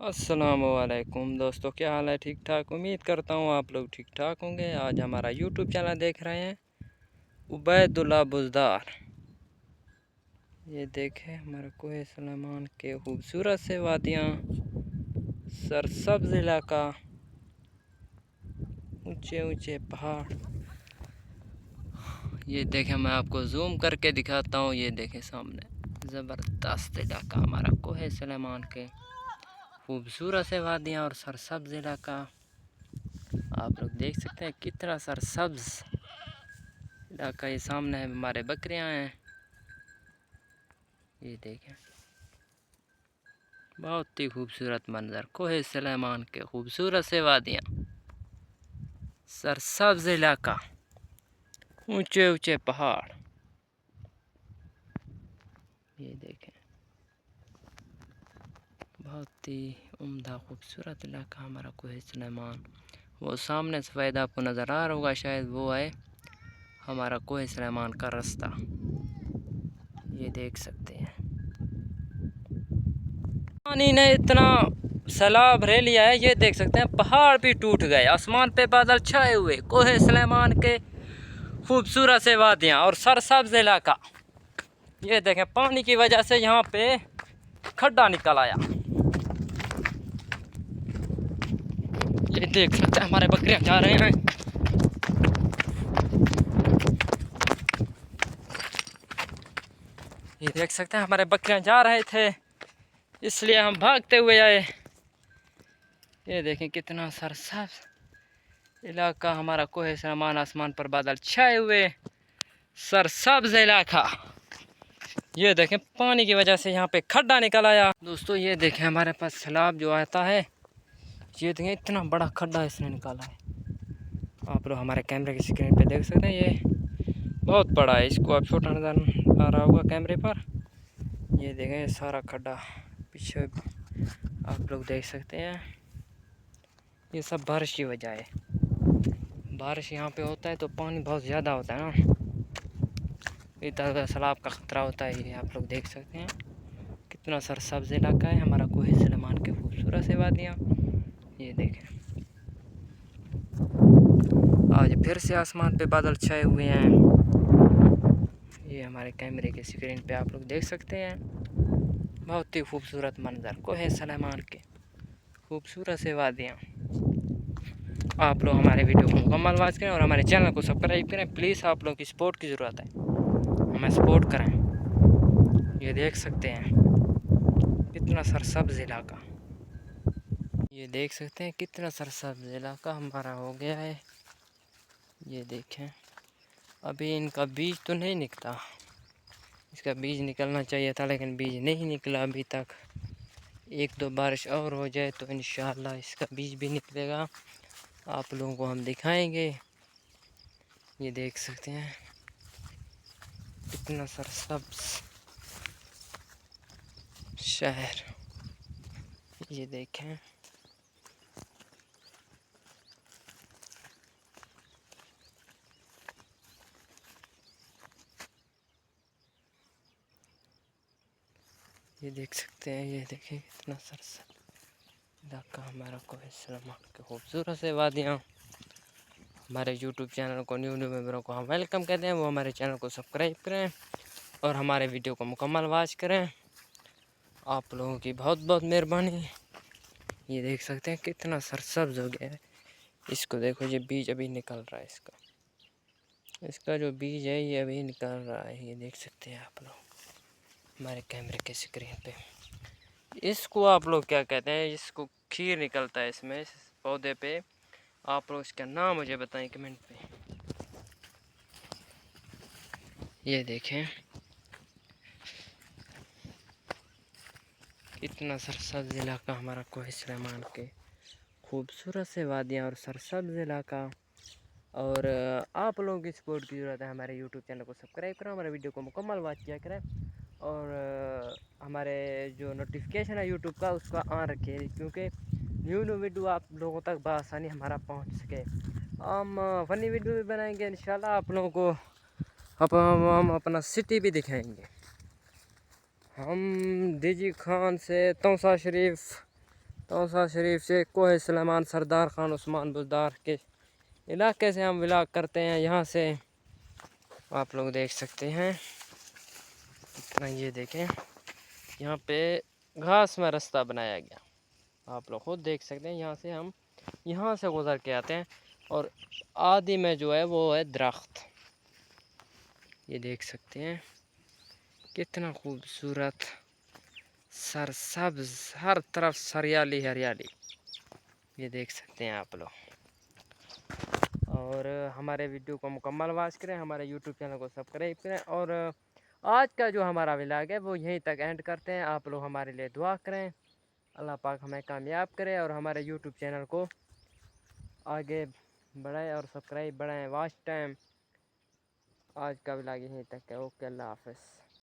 अस्सलामुअलैकुम दोस्तों, क्या हाल है? ठीक ठाक। उम्मीद करता हूँ आप लोग ठीक ठाक होंगे। आज हमारा यूट्यूब चैनल देख रहे हैं उबैदुल्ला बुज़दार। ये देखें हमारे कोहे सलेमान के खूबसूरत से वादियाँ, सरसब्ज़ इलाका, ऊंचे ऊंचे पहाड़। ये देखें, मैं आपको जूम करके दिखाता हूँ। ये देखें सामने ज़बरदस्त इलाका हमारा कोहे सलेमान के, खूबसूरत से वादियाँ और सरसब्ज़ इलाका। आप लोग देख सकते हैं कितना सरसब्ज़ इलाका। ये सामने है हमारे बकरियां हैं। ये देखें, बहुत ही खूबसूरत मंजर कोहे सलेमान के, खूबसूरत से वादियाँ, सरसब्ज़ इलाका, ऊंचे ऊंचे पहाड़। ये देखें, बहुत ही उम्दा खूबसूरत इलाका हमारा कोहे सलेमान। वो सामने सफ़ेद आपको नज़र आ रहा होगा, शायद वो है हमारा कोहे सलेमान का रास्ता। ये देख सकते हैं, पानी ने इतना सैलाब भर लिया है। ये देख सकते हैं, पहाड़ भी टूट गए, आसमान पे बादल छाए हुए, कोहे सलेमान के खूबसूरत से वादियाँ और सरसब्ज़ इलाका। ये देखें, पानी की वजह से यहाँ पे खड्डा निकल आया। ये देख सकते हैं, हमारे बकरियां जा रहे हैं। ये देख सकते हैं, हमारे बकरियां जा रहे थे, इसलिए हम भागते हुए आए। ये देखें कितना सरसब्ज़ इलाका हमारा कोहे सलेमान, आसमान पर बादल छाए हुए, सरसब्ज़ इलाका। ये देखें, पानी की वजह से यहाँ पे खड्डा निकल आया। दोस्तों ये देखें, हमारे पास सैलाब जो आता है, ये देखें इतना बड़ा खड्डा इसने निकाला है। आप लोग हमारे कैमरे की स्क्रीन पे देख सकते हैं, ये बहुत बड़ा है। इसको आप छोटा नज़र आ रहा होगा कैमरे पर। ये देखें सारा खड्डा पीछे आप लोग देख सकते हैं। ये सब बारिश की वजह है। बारिश यहाँ पे होता है तो पानी बहुत ज़्यादा होता है ना, इधर सैलाब का ख़तरा होता है। ये आप लोग देख सकते हैं कितना सरसब्ज़ इलाका है हमारा कोहे सलेमान के, खूबसूरत से वादियाँ। ये देखें, आज फिर से आसमान पे बादल छाए हुए हैं। ये हमारे कैमरे के स्क्रीन पे आप लोग देख सकते हैं, बहुत ही खूबसूरत मंजर कोहे सलेमान के, खूबसूरत से वादियाँ। आप लोग हमारे वीडियो को मुकम्मल वॉच करें और हमारे चैनल को सब्सक्राइब करें। प्लीज़ आप लोग की सपोर्ट की ज़रूरत है, हमें सपोर्ट करें। ये देख सकते हैं कितना सरसब्ज़ इलाका। ये देख सकते हैं कितना सरसब्ज़ इलाका हमारा हो गया है। ये देखें, अभी इनका बीज तो नहीं निकला, इसका बीज निकलना चाहिए था लेकिन बीज नहीं निकला अभी तक। एक दो बारिश और हो जाए तो इंशाअल्लाह इसका बीज भी निकलेगा, आप लोगों को हम दिखाएंगे। ये देख सकते हैं कितना सरसब्ज़ शहर। ये देखें, ये देख सकते हैं, ये देखें कितना सरसब्ज़ इलाका हमारा कोहे सलेमान के, खूबसूरत से वादियाँ। हमारे यूट्यूब चैनल को न्यू मेंबरों को हम वेलकम कहते हैं, वो हमारे चैनल को सब्सक्राइब करें और हमारे वीडियो को मुकम्मल वॉच करें। आप लोगों की बहुत बहुत मेहरबानी। ये देख सकते हैं कितना सरसब्ज़ हो गया है। इसको देखो, ये बीज अभी निकल रहा है, इसका जो बीज है ये अभी निकल रहा है। ये देख सकते हैं आप लोग हमारे कैमरे के स्क्रीन पे। इसको आप लोग क्या कहते हैं? इसको खीर निकलता है इसमें, इस पौधे पे। आप लोग इसका नाम मुझे बताएं कमेंट पे। ये देखें कितना सरसब्ज़ इलाका हमारा कोहे सलेमान के, खूबसूरत से वादियाँ और सरसब्ज़ इलाका। और आप लोगों की सपोर्ट की ज़रूरत है। हमारे यूट्यूब चैनल को सब्सक्राइब करें, हमारे वीडियो को मुकम्मल वॉच किया करें और हमारे जो नोटिफिकेशन है यूट्यूब का उसका ऑन रखिए, क्योंकि न्यू वीडियो आप लोगों तक बआसानी हमारा पहुंच सके। हम फ़नी वीडियो भी बनाएंगे इंशाल्लाह, आप लोगों को हम अपना सिटी भी दिखाएंगे। हम डीजी खान से तौसा शरीफ तौसा शरीफ से कोह सलेमान सरदार खान उस्मान बुज़दार के इलाके से हम व्लॉग करते हैं। यहाँ से आप लोग देख सकते हैं इतना, ये देखें यहाँ पे घास में रास्ता बनाया गया, आप लोग खुद देख सकते हैं। यहाँ से हम यहाँ से गुज़र के आते हैं और आदि में जो है वो है दरख्त, ये देख सकते हैं कितना खूबसूरत सरसब्ज, हर तरफ हरियाली हरियाली, ये देख सकते हैं आप लोग। और हमारे वीडियो को मुकम्मल वॉच करें, हमारे यूट्यूब चैनल को सब्सक्राइब करें। और आज का जो हमारा व्लॉग है वो यहीं तक एंड करते हैं। आप लोग हमारे लिए दुआ करें, अल्लाह पाक हमें कामयाब करे और हमारे यूट्यूब चैनल को आगे बढ़ाएं और सब्सक्राइब बढ़ाएं। वॉच टाइम आज का व्लॉग यहीं तक है। ओके, अल्लाह हाफ़िज़।